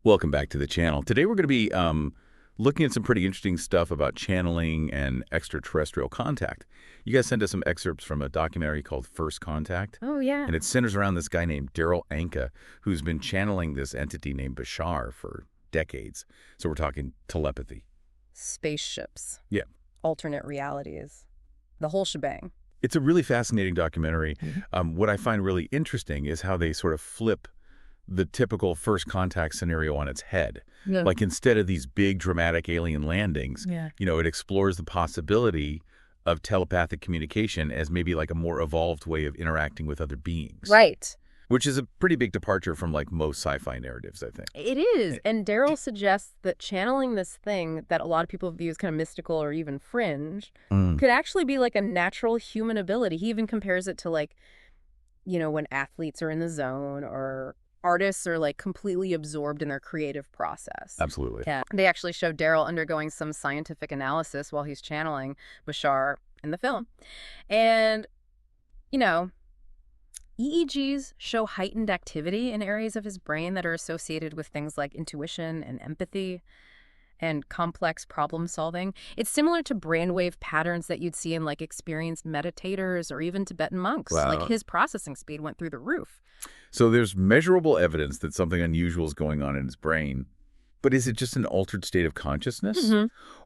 Welcome back to the channel. Today we're going to be looking at some pretty interesting stuff about channeling and extraterrestrial contact. You guys sent us some excerpts from a documentary called First Contact. Oh, yeah. And it centers around this guy named Darryl Anka, who's been channeling this entity named Bashar for decades. So we're talking telepathy. Spaceships. Yeah. Alternate realities. The whole shebang. It's a really fascinating documentary. What I find really interesting is how they sort of flip the typical first contact scenario on its head. Yeah. Like instead of these big dramatic alien landings, it explores the possibility of telepathic communication as maybe like a more evolved way of interacting with other beings. Right. Which is a pretty big departure from like most sci-fi narratives, I think. It is. And Daryl suggests that channeling this thing that a lot of people view as kind of mystical or even fringe could actually be like a natural human ability. He even compares it to like, when athletes are in the zone or artists are like completely absorbed in their creative process. Absolutely. Yeah. They actually show Daryl undergoing some scientific analysis while he's channeling Bashar in the film. And, EEGs show heightened activity in areas of his brain that are associated with things like intuition and empathy and complex problem solving. It's similar to brainwave patterns that you'd see in like experienced meditators or even Tibetan monks. Wow. Like his processing speed went through the roof. So there's measurable evidence that something unusual is going on in his brain. But is it just an altered state of consciousness?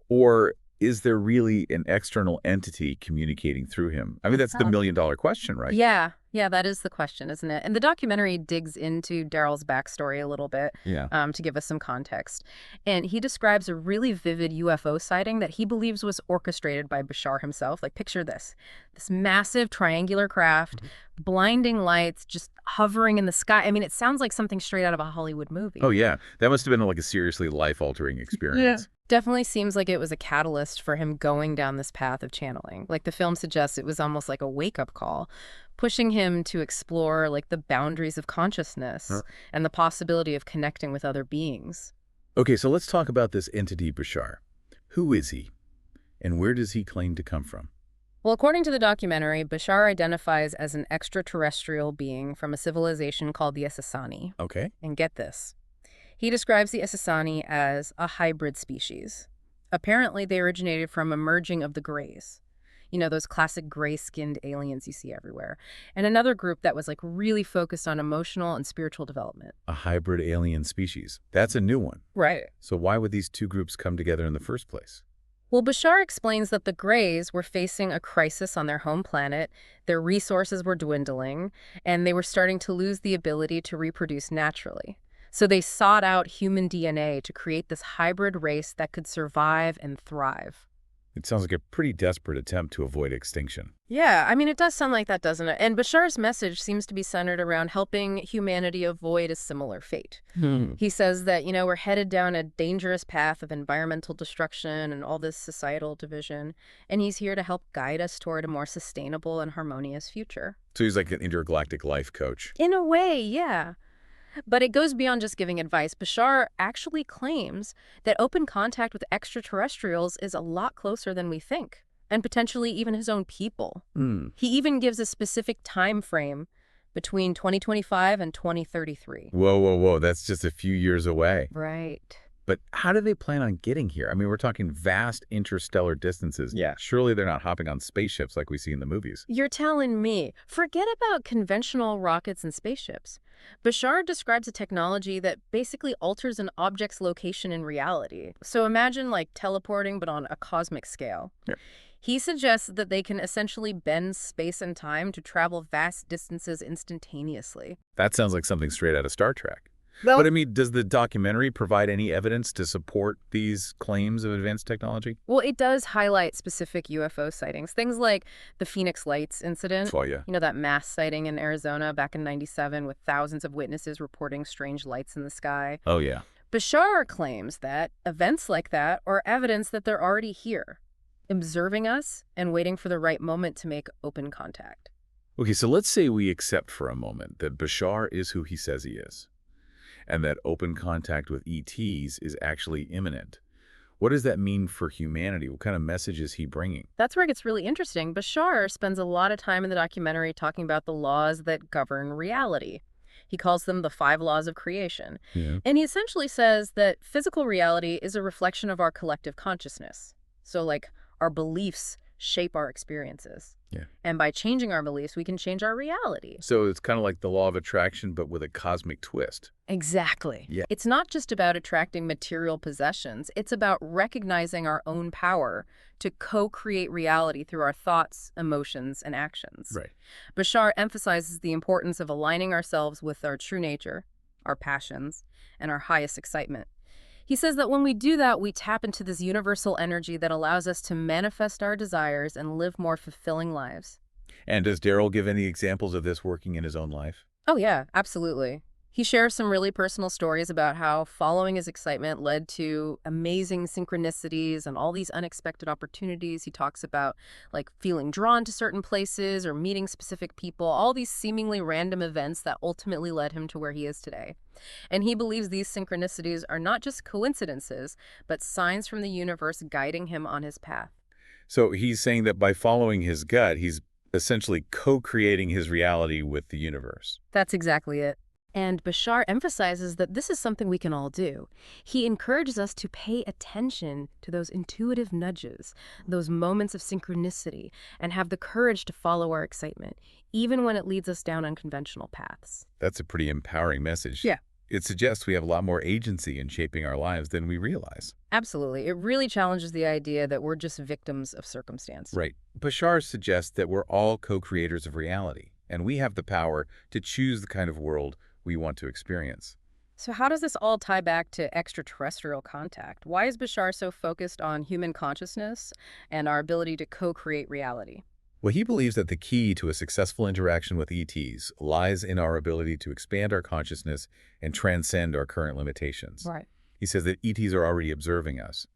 Or is there really an external entity communicating through him? I mean, that's the million-dollar question, right? Yeah, that is the question, isn't it? And the documentary digs into Daryl's backstory a little bit to give us some context. And he describes a really vivid UFO sighting that he believes was orchestrated by Bashar himself. Like, picture this massive triangular craft, blinding lights, just hovering in the sky. I mean, it sounds like something straight out of a Hollywood movie. Oh, yeah. That must have been like a seriously life-altering experience. Definitely seems like it was a catalyst for him going down this path of channeling. Like the film suggests, it was almost like a wake-up call, pushing him to explore like the boundaries of consciousness and the possibility of connecting with other beings. Okay, so let's talk about this entity Bashar. Who is he? And where does he claim to come from? Well, according to the documentary, Bashar identifies as an extraterrestrial being from a civilization called the Essassani. Okay. And get this. He describes the Essassani as a hybrid species. Apparently, they originated from a merging of the Greys. Those classic gray-skinned aliens you see everywhere. And another group that was like really focused on emotional and spiritual development. A hybrid alien species. That's a new one. Right. So why would these two groups come together in the first place? Well, Bashar explains that the Greys were facing a crisis on their home planet, their resources were dwindling, and they were starting to lose the ability to reproduce naturally. So they sought out human DNA to create this hybrid race that could survive and thrive. It sounds like a pretty desperate attempt to avoid extinction. Yeah, I mean, it does sound like that, doesn't it? And Bashar's message seems to be centered around helping humanity avoid a similar fate. He says that, we're headed down a dangerous path of environmental destruction and all this societal division, and he's here to help guide us toward a more sustainable and harmonious future. So he's like an intergalactic life coach. In a way, yeah. But it goes beyond just giving advice. Bashar actually claims that open contact with extraterrestrials is a lot closer than we think, and potentially even his own people. He even gives a specific time frame between 2025 and 2033. Whoa. That's just a few years away. Right. But how do they plan on getting here? I mean, we're talking vast interstellar distances. Yeah. Surely they're not hopping on spaceships like we see in the movies. You're telling me. Forget about conventional rockets and spaceships. Bashar describes a technology that basically alters an object's location in reality. So imagine like teleporting, but on a cosmic scale. Yeah. He suggests that they can essentially bend space and time to travel vast distances instantaneously. That sounds like something straight out of Star Trek. Well, But I mean, does the documentary provide any evidence to support these claims of advanced technology? well, it does highlight specific UFO sightings. Things like the Phoenix Lights incident. Oh, yeah. That mass sighting in Arizona back in '97 with thousands of witnesses reporting strange lights in the sky. Oh, yeah. Bashar claims that events like that are evidence that they're already here, observing us and waiting for the right moment to make open contact. Okay, so let's say we accept for a moment that Bashar is who he says he is, and that open contact with ETs is actually imminent. What does that mean for humanity? What kind of message is he bringing? That's where it gets really interesting. Bashar spends a lot of time in the documentary talking about the laws that govern reality. He calls them the 5 laws of creation. Yeah. And he essentially says that physical reality is a reflection of our collective consciousness. So, like, our beliefs shape our experiences. Yeah. And by changing our beliefs, we can change our reality. So it's kind of like the law of attraction, but with a cosmic twist. Exactly. Yeah. It's not just about attracting material possessions. It's about recognizing our own power to co-create reality through our thoughts, emotions, and actions. Right. Bashar emphasizes the importance of aligning ourselves with our true nature, our passions, and our highest excitement. He says that when we do that, we tap into this universal energy that allows us to manifest our desires and live more fulfilling lives. And does Daryl give any examples of this working in his own life? Oh, yeah, absolutely. He shares some really personal stories about how following his excitement led to amazing synchronicities and all these unexpected opportunities. He talks about like feeling drawn to certain places or meeting specific people, all these seemingly random events that ultimately led him to where he is today. And he believes these synchronicities are not just coincidences, but signs from the universe guiding him on his path. So he's saying that by following his gut, he's essentially co-creating his reality with the universe. That's exactly it. And Bashar emphasizes that this is something we can all do. He encourages us to pay attention to those intuitive nudges, those moments of synchronicity, and have the courage to follow our excitement, even when it leads us down unconventional paths. That's a pretty empowering message. Yeah. It suggests we have a lot more agency in shaping our lives than we realize. Absolutely. It really challenges the idea that we're just victims of circumstance. Right. Bashar suggests that we're all co-creators of reality, and we have the power to choose the kind of world we want to experience. So how does this all tie back to extraterrestrial contact? Why is Bashar so focused on human consciousness and our ability to co-create reality? Well, he believes that the key to a successful interaction with ETs lies in our ability to expand our consciousness and transcend our current limitations. Right. He says that ETs are already observing us,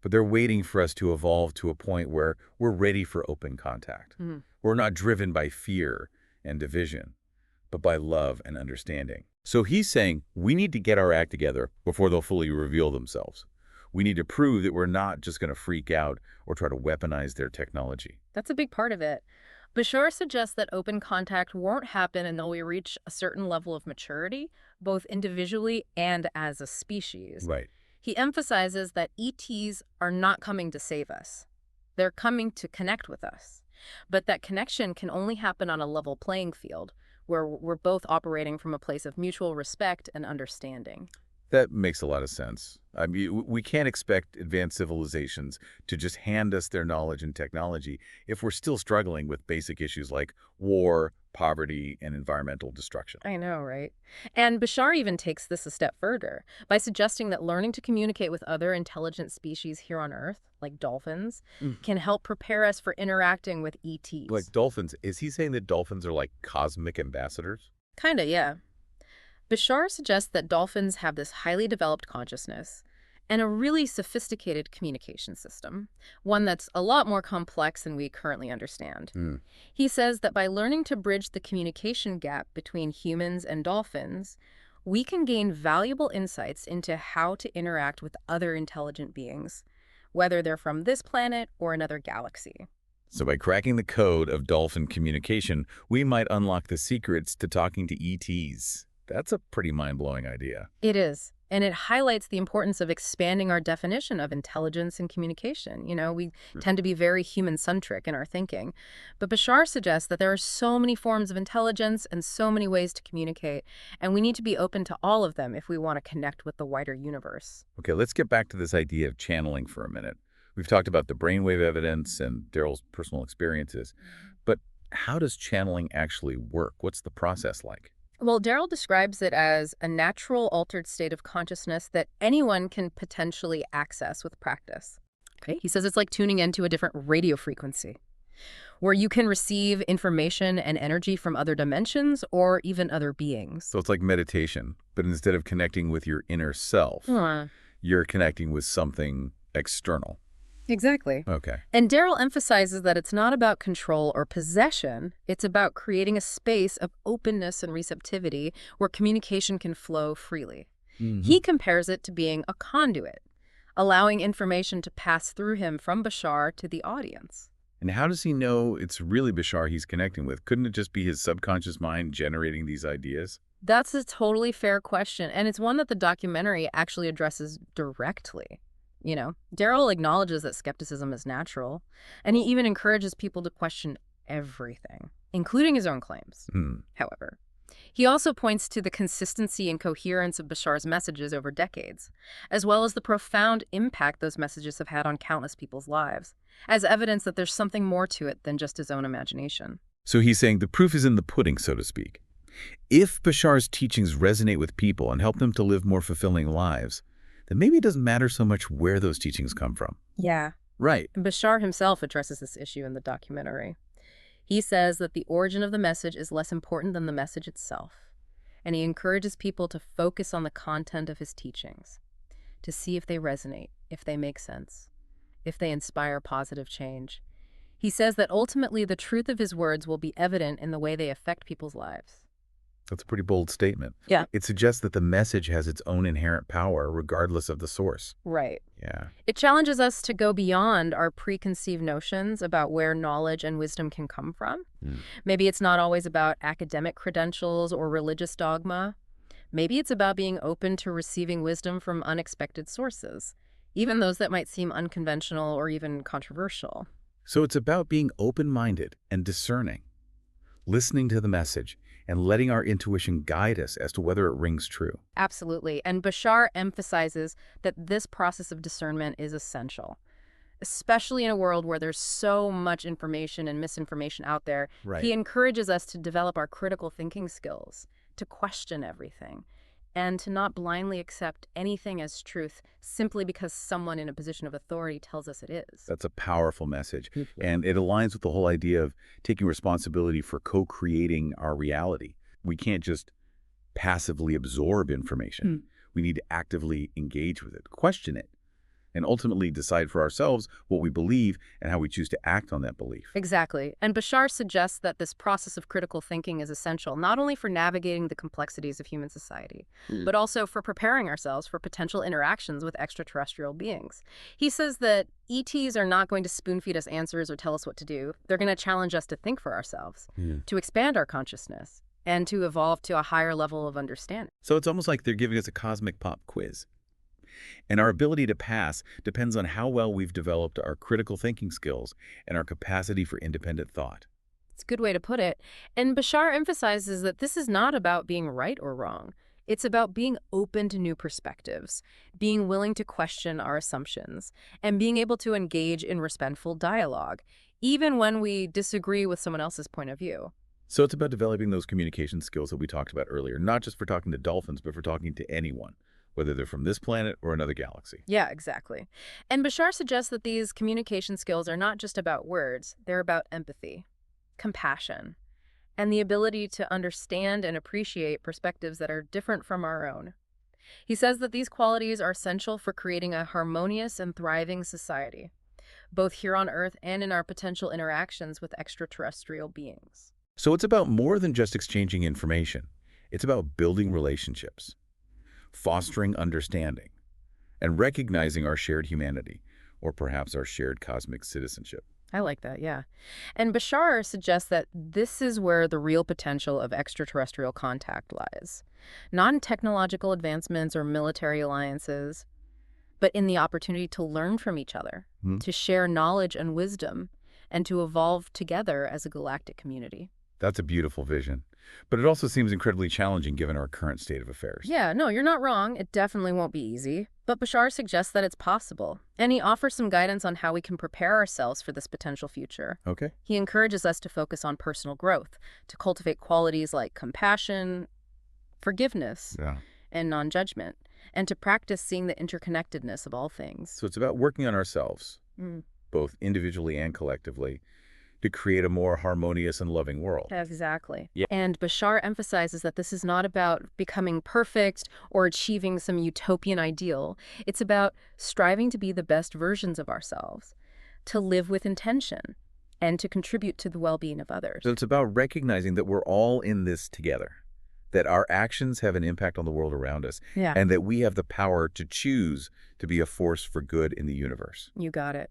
but they're waiting for us to evolve to a point where we're ready for open contact. Mm. We're not driven by fear and division, but by love and understanding. So he's saying we need to get our act together before they'll fully reveal themselves. We need to prove that we're not just going to freak out or try to weaponize their technology. That's a big part of it. Bashar suggests that open contact won't happen until we reach a certain level of maturity, both individually and as a species. Right. He emphasizes that ETs are not coming to save us. They're coming to connect with us. But that connection can only happen on a level playing field, where we're both operating from a place of mutual respect and understanding. That makes a lot of sense. I mean, we can't expect advanced civilizations to just hand us their knowledge and technology if we're still struggling with basic issues like war, poverty, and environmental destruction. I know, right? And Bashar even takes this a step further by suggesting that learning to communicate with other intelligent species here on Earth, like dolphins, can help prepare us for interacting with ETs. Like dolphins, is he saying that dolphins are like cosmic ambassadors? Kinda, yeah. Bashar suggests that dolphins have this highly developed consciousness and a really sophisticated communication system, one that's a lot more complex than we currently understand. He says that by learning to bridge the communication gap between humans and dolphins, we can gain valuable insights into how to interact with other intelligent beings, whether they're from this planet or another galaxy. So by cracking the code of dolphin communication, we might unlock the secrets to talking to ETs. That's a pretty mind-blowing idea. It is. And it highlights the importance of expanding our definition of intelligence and communication. You know, we tend to be very human-centric in our thinking. But Bashar suggests that there are so many forms of intelligence and so many ways to communicate, and we need to be open to all of them if we want to connect with the wider universe. Okay, let's get back to this idea of channeling for a minute. We've talked about the brainwave evidence and Daryl's personal experiences, but how does channeling actually work? What's the process like? Well, Daryl describes it as a natural altered state of consciousness that anyone can potentially access with practice. Okay. He says it's like tuning into a different radio frequency, where you can receive information and energy from other dimensions or even other beings. So it's like meditation, but instead of connecting with your inner self, you're connecting with something external. Exactly. Okay. And Daryl emphasizes that it's not about control or possession. It's about creating a space of openness and receptivity where communication can flow freely. He compares it to being a conduit, allowing information to pass through him from Bashar to the audience. And how does he know it's really Bashar he's connecting with? Couldn't it just be his subconscious mind generating these ideas? That's a totally fair question, and it's one that the documentary actually addresses directly. Daryl acknowledges that skepticism is natural, and he even encourages people to question everything, including his own claims. However, he also points to the consistency and coherence of Bashar's messages over decades, as well as the profound impact those messages have had on countless people's lives, as evidence that there's something more to it than just his own imagination. So he's saying the proof is in the pudding, so to speak. If Bashar's teachings resonate with people and help them to live more fulfilling lives, then maybe it doesn't matter so much where those teachings come from. Yeah. Right. And Bashar himself addresses this issue in the documentary. He says that the origin of the message is less important than the message itself, and he encourages people to focus on the content of his teachings, to see if they resonate, if they make sense, if they inspire positive change. He says that ultimately the truth of his words will be evident in the way they affect people's lives. That's a pretty bold statement. Yeah. It suggests that the message has its own inherent power regardless of the source. Right. Yeah. It challenges us to go beyond our preconceived notions about where knowledge and wisdom can come from. Maybe it's not always about academic credentials or religious dogma. Maybe it's about being open to receiving wisdom from unexpected sources, even those that might seem unconventional or even controversial. So it's about being open-minded and discerning, listening to the message, and letting our intuition guide us as to whether it rings true. Absolutely. And Bashar emphasizes that this process of discernment is essential, especially in a world where there's so much information and misinformation out there. Right. He encourages us to develop our critical thinking skills, to question everything, and to not blindly accept anything as truth simply because someone in a position of authority tells us it is. That's a powerful message. And it aligns with the whole idea of taking responsibility for co-creating our reality. We can't just passively absorb information. We need to actively engage with it, question it, and ultimately decide for ourselves what we believe and how we choose to act on that belief. Exactly. And Bashar suggests that this process of critical thinking is essential not only for navigating the complexities of human society, but also for preparing ourselves for potential interactions with extraterrestrial beings. He says that ETs are not going to spoon-feed us answers or tell us what to do. They're going to challenge us to think for ourselves, to expand our consciousness, and to evolve to a higher level of understanding. So it's almost like they're giving us a cosmic pop quiz. And our ability to pass depends on how well we've developed our critical thinking skills and our capacity for independent thought. It's a good way to put it. And Bashar emphasizes that this is not about being right or wrong. It's about being open to new perspectives, being willing to question our assumptions, and being able to engage in respectful dialogue, even when we disagree with someone else's point of view. So it's about developing those communication skills that we talked about earlier, not just for talking to dolphins, but for talking to anyone, whether they're from this planet or another galaxy. Yeah, exactly. And Bashar suggests that these communication skills are not just about words, they're about empathy, compassion, and the ability to understand and appreciate perspectives that are different from our own. He says that these qualities are essential for creating a harmonious and thriving society, both here on Earth and in our potential interactions with extraterrestrial beings. So it's about more than just exchanging information. It's about building relationships, fostering understanding, and recognizing our shared humanity, or perhaps our shared cosmic citizenship. I like that, yeah. And Bashar suggests that this is where the real potential of extraterrestrial contact lies. Not in technological advancements or military alliances, but in the opportunity to learn from each other, to share knowledge and wisdom, and to evolve together as a galactic community. That's a beautiful vision. But it also seems incredibly challenging given our current state of affairs. Yeah, no, you're not wrong. It definitely won't be easy. But Bashar suggests that it's possible. And he offers some guidance on how we can prepare ourselves for this potential future. Okay. He encourages us to focus on personal growth, to cultivate qualities like compassion, forgiveness, and non-judgment, and to practice seeing the interconnectedness of all things. So it's about working on ourselves, both individually and collectively, to create a more harmonious and loving world. Exactly. Yeah. And Bashar emphasizes that this is not about becoming perfect or achieving some utopian ideal. It's about striving to be the best versions of ourselves, to live with intention, and to contribute to the well-being of others. So it's about recognizing that we're all in this together, that our actions have an impact on the world around us, and that we have the power to choose to be a force for good in the universe. You got it.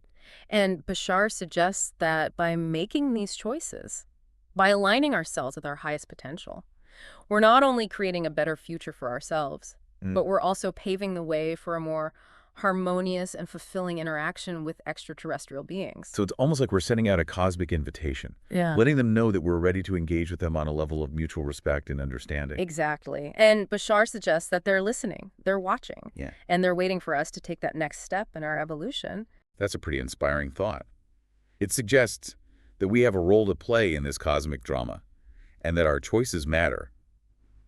And Bashar suggests that by making these choices, by aligning ourselves with our highest potential, We're not only creating a better future for ourselves, but we're also paving the way for a more harmonious and fulfilling interaction with extraterrestrial beings. So it's almost like we're sending out a cosmic invitation, Yeah. letting them know that we're ready to engage with them on a level of mutual respect and understanding. Exactly. And Bashar suggests that they're listening, they're watching, Yeah. and they're waiting for us to take that next step in our evolution. That's a pretty inspiring thought. It suggests that we have a role to play in this cosmic drama, and that our choices matter,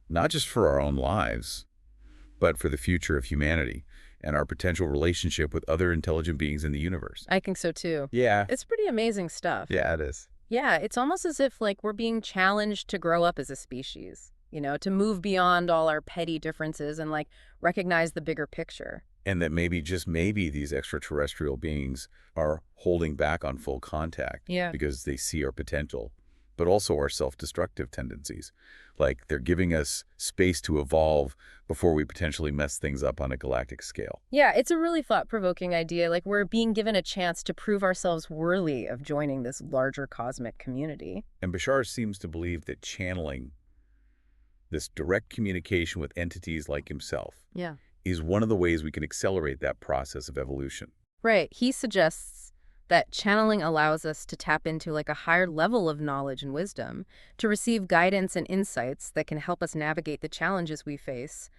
not just for our own lives, but for the future of humanity and our potential relationship with other intelligent beings in the universe. I think so too. Yeah. It's pretty amazing stuff. Yeah, it is. Yeah, it's almost as if like we're being challenged to grow up as a species, to move beyond all our petty differences and like recognize the bigger picture. And that maybe, just maybe, these extraterrestrial beings are holding back on full contact because they see our potential, but also our self-destructive tendencies. Like they're giving us space to evolve before we potentially mess things up on a galactic scale. Yeah, it's a really thought-provoking idea. Like we're being given a chance to prove ourselves worthy of joining this larger cosmic community. And Bashar seems to believe that channeling this direct communication with entities like himself is one of the ways we can accelerate that process of evolution. Right. He suggests that channeling allows us to tap into like a higher level of knowledge and wisdom, to receive guidance and insights that can help us navigate the challenges we face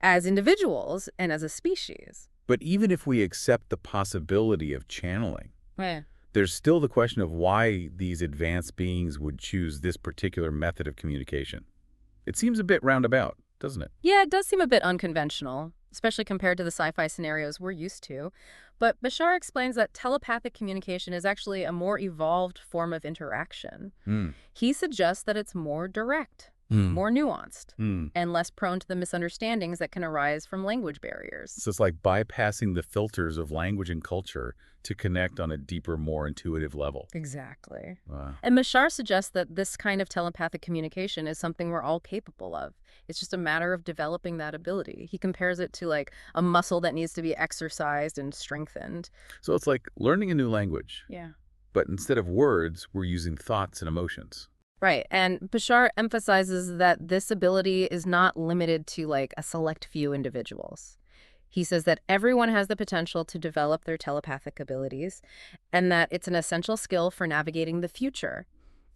as individuals and as a species. But even if we accept the possibility of channeling, there's still the question of why these advanced beings would choose this particular method of communication. It seems a bit roundabout, doesn't it? Yeah, it does seem a bit unconventional, especially compared to the sci-fi scenarios we're used to. But Bashar explains that telepathic communication is actually a more evolved form of interaction. He suggests that it's more direct, more nuanced, and less prone to the misunderstandings that can arise from language barriers. So it's like bypassing the filters of language and culture to connect on a deeper, more intuitive level. Exactly. Wow. And Bashar suggests that this kind of telepathic communication is something we're all capable of. It's just a matter of developing that ability. He compares it to like a muscle that needs to be exercised and strengthened. So it's like learning a new language. Yeah. But instead of words, we're using thoughts and emotions. Right. And Bashar emphasizes that this ability is not limited to like a select few individuals. He says that everyone has the potential to develop their telepathic abilities, and that it's an essential skill for navigating the future,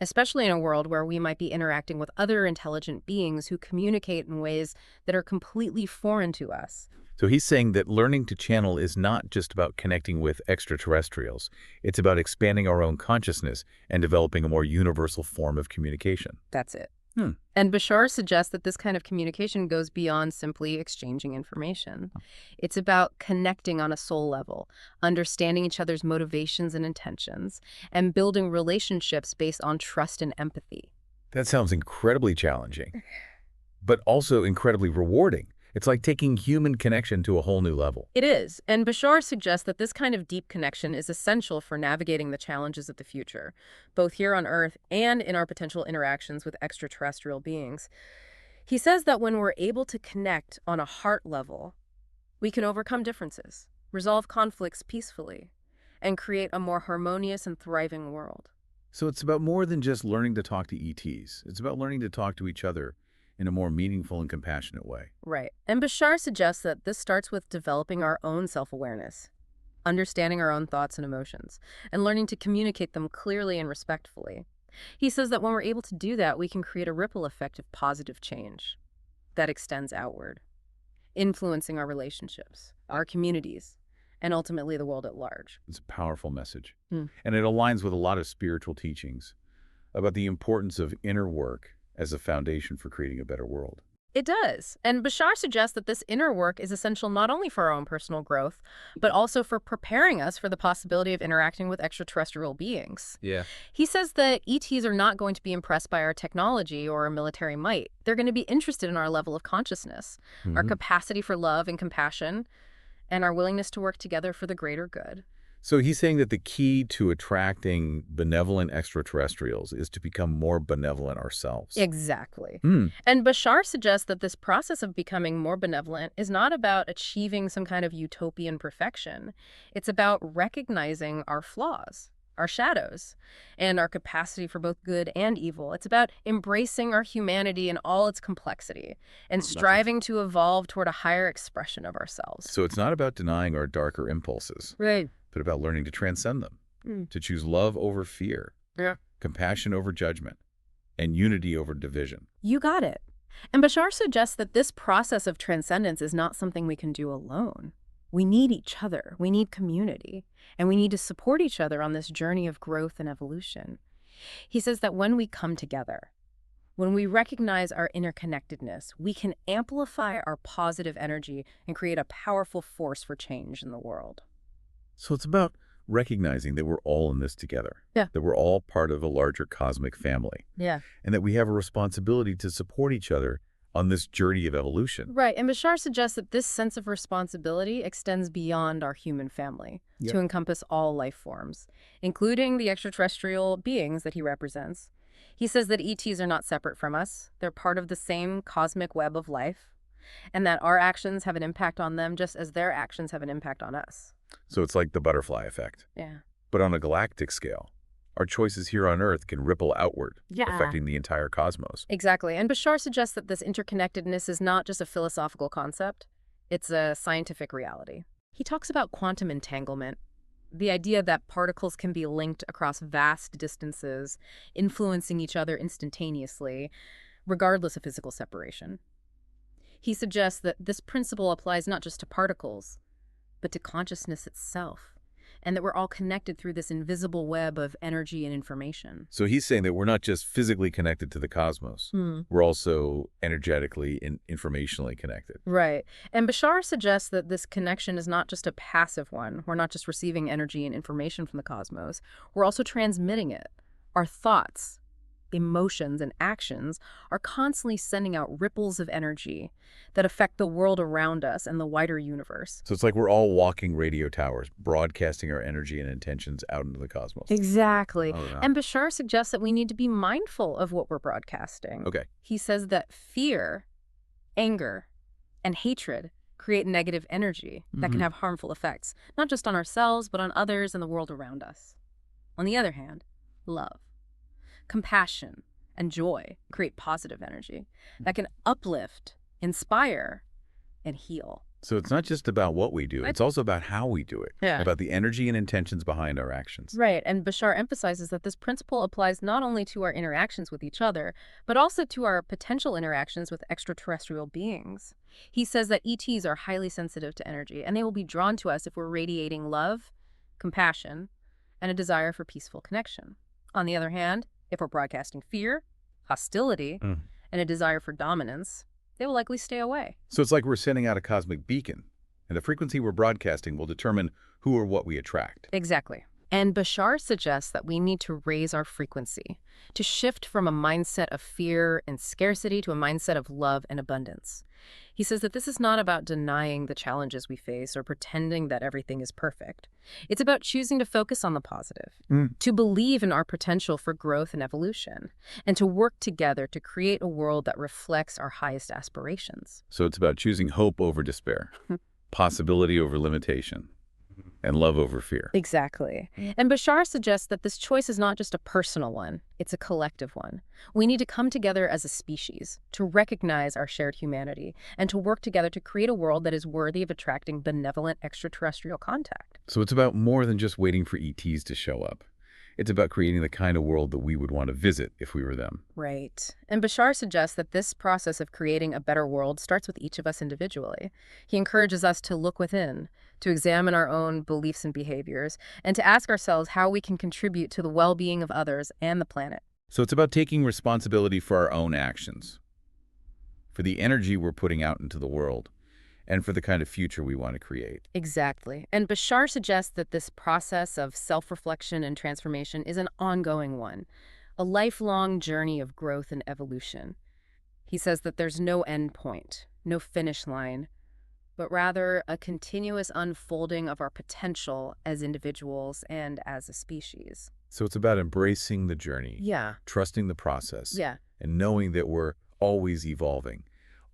especially in a world where we might be interacting with other intelligent beings who communicate in ways that are completely foreign to us. So he's saying that learning to channel is not just about connecting with extraterrestrials. It's about expanding our own consciousness and developing a more universal form of communication. That's it. And Bashar suggests that this kind of communication goes beyond simply exchanging information. It's about connecting on a soul level, understanding each other's motivations and intentions, and building relationships based on trust and empathy. That sounds incredibly challenging, but also incredibly rewarding. It's like taking human connection to a whole new level. It is, and Bashar suggests that this kind of deep connection is essential for navigating the challenges of the future, both here on Earth and in our potential interactions with extraterrestrial beings. He says that when we're able to connect on a heart level, we can overcome differences, resolve conflicts peacefully, and create a more harmonious and thriving world. So it's about more than just learning to talk to ETs. It's about learning to talk to each other in a more meaningful and compassionate way. Right. And Bashar suggests that this starts with developing our own self-awareness, understanding our own thoughts and emotions, and learning to communicate them clearly and respectfully. He says that when we're able to do that, we can create a ripple effect of positive change that extends outward, influencing our relationships, our communities, and ultimately the world at large. It's a powerful message. And it aligns with a lot of spiritual teachings about the importance of inner work as a foundation for creating a better world. It does. And Bashar suggests that this inner work is essential not only for our own personal growth, but also for preparing us for the possibility of interacting with extraterrestrial beings. Yeah. He says that ETs are not going to be impressed by our technology or our military might. They're going to be interested in our level of consciousness, our capacity for love and compassion, and our willingness to work together for the greater good. So he's saying that the key to attracting benevolent extraterrestrials is to become more benevolent ourselves. Exactly. And Bashar suggests that this process of becoming more benevolent is not about achieving some kind of utopian perfection. It's about recognizing our flaws, our shadows, and our capacity for both good and evil. It's about embracing our humanity in all its complexity and striving to evolve toward a higher expression of ourselves. So it's not about denying our darker impulses, Right. but about learning to transcend them, to choose love over fear, compassion over judgment, and unity over division. You got it. And Bashar suggests that this process of transcendence is not something we can do alone. We need each other, we need community, and we need to support each other on this journey of growth and evolution. He says that when we come together, when we recognize our interconnectedness, we can amplify our positive energy and create a powerful force for change in the world. So it's about recognizing that we're all in this together, that we're all part of a larger cosmic family, and that we have a responsibility to support each other on this journey of evolution. Right, and Bashar suggests that this sense of responsibility extends beyond our human family to encompass all life forms, including the extraterrestrial beings that he represents. He says that ETs are not separate from us. They're part of the same cosmic web of life, and that our actions have an impact on them just as their actions have an impact on us. So it's like the butterfly effect. But on a galactic scale, our choices here on Earth can ripple outward, affecting the entire cosmos. Exactly. And Bashar suggests that this interconnectedness is not just a philosophical concept, it's a scientific reality. He talks about quantum entanglement, the idea that particles can be linked across vast distances, influencing each other instantaneously, regardless of physical separation. He suggests that this principle applies not just to particles, but to consciousness itself, and that we're all connected through this invisible web of energy and information. So he's saying that we're not just physically connected to the cosmos, we're also energetically and informationally connected. Right. And Bashar suggests that this connection is not just a passive one. We're not just receiving energy and information from the cosmos. We're also transmitting it. Our thoughts, emotions, and actions are constantly sending out ripples of energy that affect the world around us and the wider universe. So it's like we're all walking radio towers, broadcasting our energy and intentions out into the cosmos. Exactly. And Bashar suggests that we need to be mindful of what we're broadcasting. He says that fear, anger, and hatred create negative energy that can have harmful effects, not just on ourselves, but on others and the world around us. On the other hand, love, compassion, and joy create positive energy that can uplift, inspire, and heal. So it's not just about what we do, it's also about how we do it, about the energy and intentions behind our actions. Right, and Bashar emphasizes that this principle applies not only to our interactions with each other, but also to our potential interactions with extraterrestrial beings. He says that ETs are highly sensitive to energy, and they will be drawn to us if we're radiating love, compassion, and a desire for peaceful connection. On the other hand, if we're broadcasting fear, hostility, and a desire for dominance, they will likely stay away. So it's like we're sending out a cosmic beacon, and the frequency we're broadcasting will determine who or what we attract. Exactly. And Bashar suggests that we need to raise our frequency, to shift from a mindset of fear and scarcity to a mindset of love and abundance. He says that this is not about denying the challenges we face or pretending that everything is perfect. It's about choosing to focus on the positive, to believe in our potential for growth and evolution, and to work together to create a world that reflects our highest aspirations. So it's about choosing hope over despair, possibility over limitation, and love over fear. Exactly. And Bashar suggests that this choice is not just a personal one, it's a collective one. We need to come together as a species, to recognize our shared humanity, and to work together to create a world that is worthy of attracting benevolent extraterrestrial contact. So it's about more than just waiting for ETs to show up. It's about creating the kind of world that we would want to visit if we were them. Right. And Bashar suggests that this process of creating a better world starts with each of us individually. He encourages us to look within, to examine our own beliefs and behaviors, and to ask ourselves how we can contribute to the well-being of others and the planet. So it's about taking responsibility for our own actions, for the energy we're putting out into the world, and for the kind of future we want to create. Exactly. And Bashar suggests that this process of self-reflection and transformation is an ongoing one, a lifelong journey of growth and evolution. He says that there's no end point, no finish line, but rather a continuous unfolding of our potential as individuals and as a species. So it's about embracing the journey, trusting the process, and knowing that we're always evolving,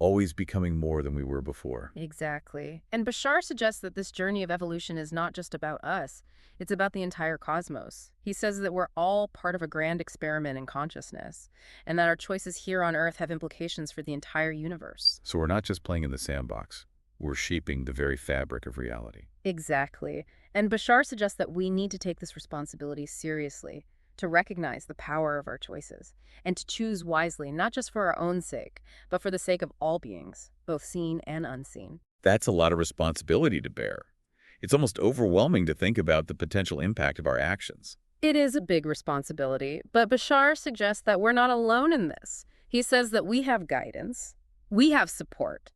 always becoming more than we were before. Exactly. And Bashar suggests that this journey of evolution is not just about us. It's about the entire cosmos. He says that we're all part of a grand experiment in consciousness, and that our choices here on Earth have implications for the entire universe. So we're not just playing in the sandbox. We're shaping the very fabric of reality. Exactly. And Bashar suggests that we need to take this responsibility seriously, to recognize the power of our choices, and to choose wisely, not just for our own sake, but for the sake of all beings, both seen and unseen. That's a lot of responsibility to bear. It's almost overwhelming to think about the potential impact of our actions. It is a big responsibility, but Bashar suggests that we're not alone in this. He says that we have guidance, we have support,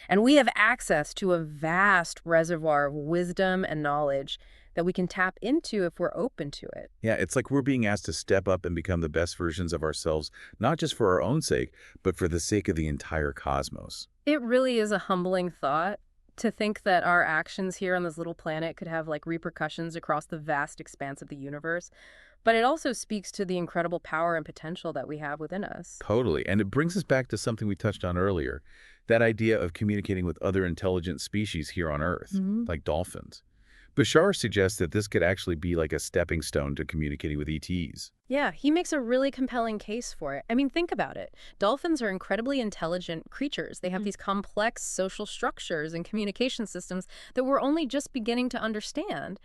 and we have access to a vast reservoir of wisdom and knowledge that we can tap into if we're open to it. Yeah, it's like we're being asked to step up and become the best versions of ourselves, not just for our own sake, but for the sake of the entire cosmos. It really is a humbling thought to think that our actions here on this little planet could have repercussions across the vast expanse of the universe. But it also speaks to the incredible power and potential that we have within us. Totally. And it brings us back to something we touched on earlier, that idea of communicating with other intelligent species here on Earth, like dolphins. Bashar suggests that this could actually be like a stepping stone to communicating with ETs. Yeah, he makes a really compelling case for it. I mean, think about it. Dolphins are incredibly intelligent creatures. They have these complex social structures and communication systems that we're only just beginning to understand.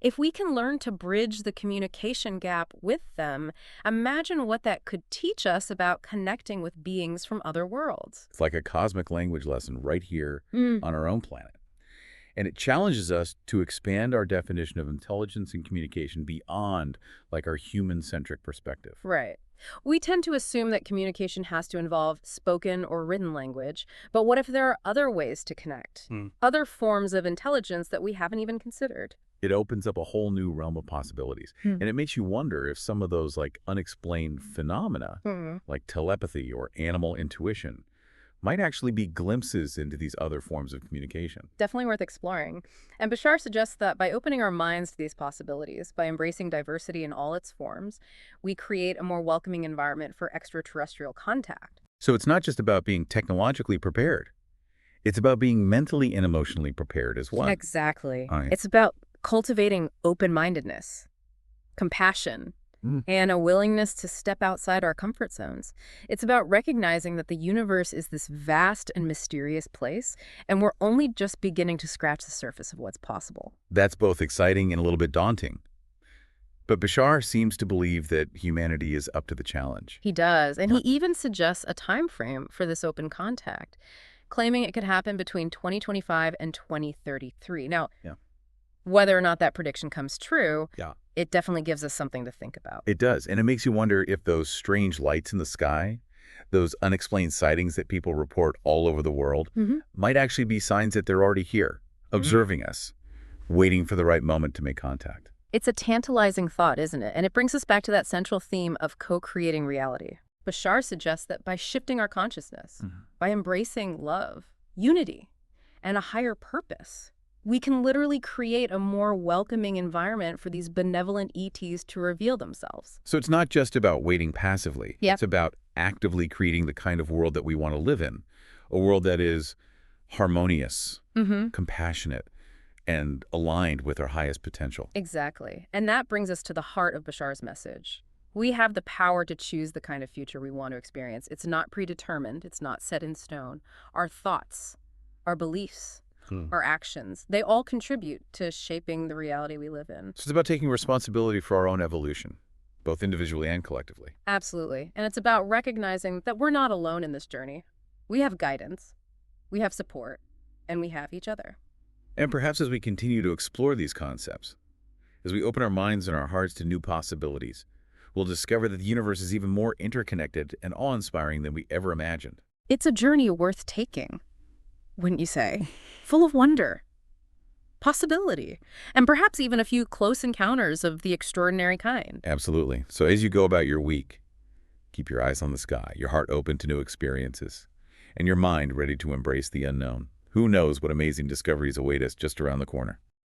If we can learn to bridge the communication gap with them, imagine what that could teach us about connecting with beings from other worlds. It's like a cosmic language lesson right here on our own planet. And it challenges us to expand our definition of intelligence and communication beyond our human-centric perspective. Right. We tend to assume that communication has to involve spoken or written language, but what if there are other ways to connect? Other forms of intelligence that we haven't even considered? It opens up a whole new realm of possibilities. And it makes you wonder if some of those unexplained phenomena, like telepathy or animal intuition, might actually be glimpses into these other forms of communication. Definitely worth exploring. And Bashar suggests that by opening our minds to these possibilities, by embracing diversity in all its forms, we create a more welcoming environment for extraterrestrial contact. So it's not just about being technologically prepared. It's about being mentally and emotionally prepared as well. Exactly. Right. It's about cultivating open-mindedness, compassion, and a willingness to step outside our comfort zones. It's about recognizing that the universe is this vast and mysterious place, and we're only just beginning to scratch the surface of what's possible. That's both exciting and a little bit daunting. But Bashar seems to believe that humanity is up to the challenge. He does, and he even suggests a time frame for this open contact, claiming it could happen between 2025 and 2033. Now, whether or not that prediction comes true, it definitely gives us something to think about. It does. And it makes you wonder if those strange lights in the sky, those unexplained sightings that people report all over the world, might actually be signs that they're already here, observing us, waiting for the right moment to make contact. It's a tantalizing thought, isn't it? And it brings us back to that central theme of co-creating reality. Bashar suggests that by shifting our consciousness, by embracing love, unity, and a higher purpose, we can literally create a more welcoming environment for these benevolent ETs to reveal themselves. So it's not just about waiting passively. It's about actively creating the kind of world that we want to live in, a world that is harmonious, compassionate, and aligned with our highest potential. Exactly. And that brings us to the heart of Bashar's message. We have the power to choose the kind of future we want to experience. It's not predetermined. It's not set in stone. Our thoughts, our beliefs, our actions, they all contribute to shaping the reality we live in. So it's about taking responsibility for our own evolution, both individually and collectively. Absolutely. And it's about recognizing that we're not alone in this journey. We have guidance, we have support, and we have each other. And perhaps as we continue to explore these concepts, as we open our minds and our hearts to new possibilities, we'll discover that the universe is even more interconnected and awe-inspiring than we ever imagined. It's a journey worth taking, wouldn't you say? Full of wonder, possibility, and perhaps even a few close encounters of the extraordinary kind. Absolutely. So as you go about your week, keep your eyes on the sky, your heart open to new experiences, and your mind ready to embrace the unknown. Who knows what amazing discoveries await us just around the corner?